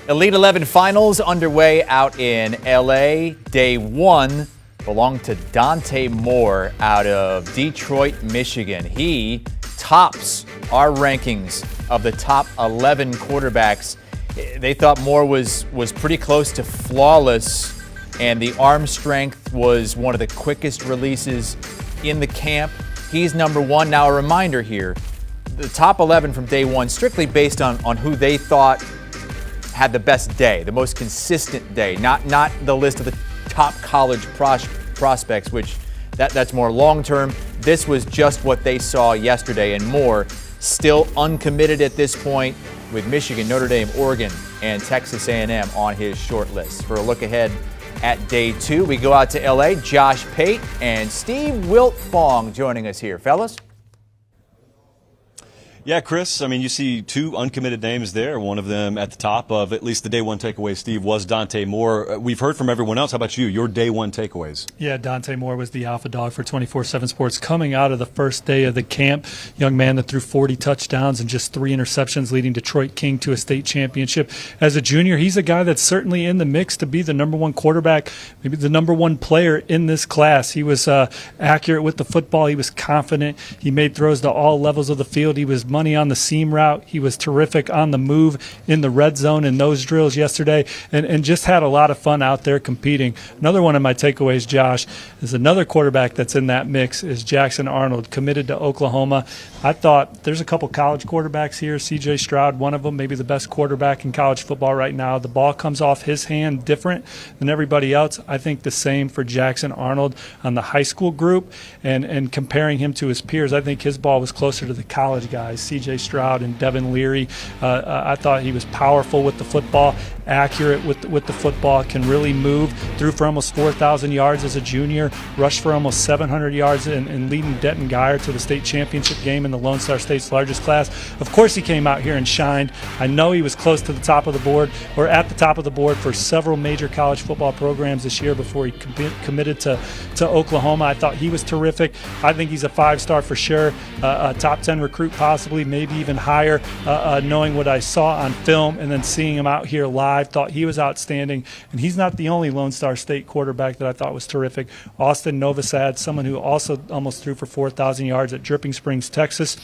Elite 11 finals underway out in LA. Day one belonged to Dante Moore out of Detroit, Michigan. He tops our rankings of the top 11 quarterbacks. They thought Moore was pretty close to flawless, and the arm strength was one of the quickest releases in the camp. He's number one. Now, a reminder here, the top 11 from day one, strictly based on who they thought had the best day, the most consistent day, not the list of the top college prospects, which that's more long-term. This was just what they saw yesterday, and Moore still uncommitted at this point with Michigan, Notre Dame, Oregon, and Texas A&M on his short list. For a look ahead at day two, we go out to LA. Josh Pate and Steve Wiltfong joining us here. Fellas? Yeah, Chris, I mean, you see two uncommitted names there. One of them at the top of at least the day one takeaway, Steve, was Dante Moore. We've heard from everyone else. How about you, your day one takeaways? Yeah, Dante Moore was the alpha dog for 24/7 Sports coming out of the first day of the camp. Young man that threw 40 touchdowns and just 3 interceptions, leading Detroit King to a state championship. As a junior, he's a guy that's certainly in the mix to be the number one quarterback, maybe the number one player in this class. He was accurate with the football. He was confident. He made throws to all levels of the field. He was money on the seam route. He was terrific on the move in the red zone in those drills yesterday, and just had a lot of fun out there competing. Another one of my takeaways, Josh, is another quarterback that's in that mix is Jackson Arnold, committed to Oklahoma. I thought there's a couple college quarterbacks here. C.J. Stroud, one of them, maybe the best quarterback in college football right now. The ball comes off his hand different than everybody else. I think the same for Jackson Arnold on the high school group, and comparing him to his peers, I think his ball was closer to the college guys, C.J. Stroud and Devin Leary. I thought he was powerful with the football, accurate with the football, can really move, threw for almost 4,000 yards as a junior, rushed for almost 700 yards, and leading Denton Guyer to the state championship game in the Lone Star State's largest class. Of course, he came out here and shined. I know he was close to the top of the board, or at the top of the board for several major college football programs this year before he committed to Oklahoma. I thought he was terrific. I think he's a 5-star for sure, a top 10 recruit possibly, maybe even higher, knowing what I saw on film and then seeing him out here live. Thought he was outstanding, and he's not the only Lone Star State quarterback that I thought was terrific. Austin Novosad, someone who also almost threw for 4,000 yards at Dripping Springs, Texas.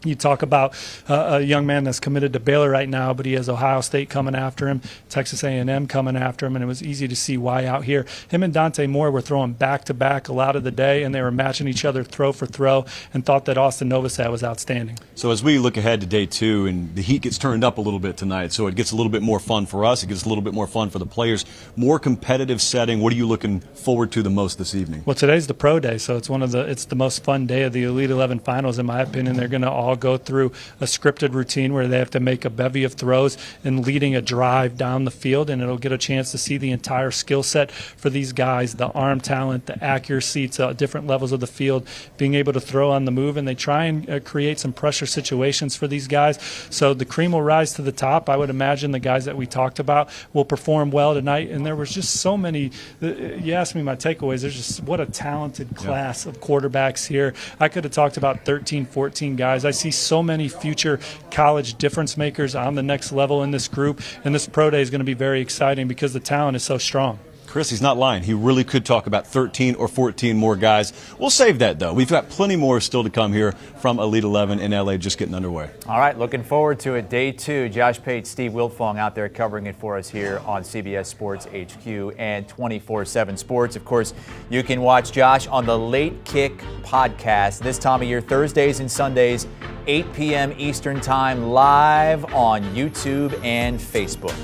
You talk about a young man that's committed to Baylor right now, but he has Ohio State coming after him, Texas A&M coming after him, and it was easy to see why out here. Him and Dante Moore were throwing back-to-back a lot of the day, and they were matching each other throw for throw, and thought that Austin Novosad was outstanding. So as we look ahead to day two, and the heat gets turned up a little bit tonight, so it gets a little bit more fun for us, it gets a little bit more fun for the players, more competitive setting. What are you looking forward to the most this evening? Well, today's the pro day, so it's the most fun day of the Elite 11 finals, in my opinion. They're going to all go through a scripted routine where they have to make a bevy of throws and leading a drive down the field, and it'll get a chance to see the entire skill set for these guys, the arm talent, the accuracy to different levels of the field, being able to throw on the move, and they try and create some pressure situations for these guys. So the cream will rise to the top. I would imagine the guys that we talked about will perform well tonight, and there was just so many. You asked me my takeaways. There's just what a talented class of quarterbacks here. I could have talked about 13, 14 guys. I see so many future college difference makers on the next level in this group, and this pro day is going to be very exciting because the talent is so strong. Chris, he's not lying. He really could talk about 13 or 14 more guys. We'll save that, though. We've got plenty more still to come here from Elite 11 in LA, just getting underway. All right, looking forward to it. Day two, Josh Pate, Steve Wiltfong out there covering it for us here on CBS Sports HQ and 24/7 Sports. Of course, you can watch Josh on the Late Kick podcast this time of year, Thursdays and Sundays, 8 p.m. Eastern Time, live on YouTube and Facebook.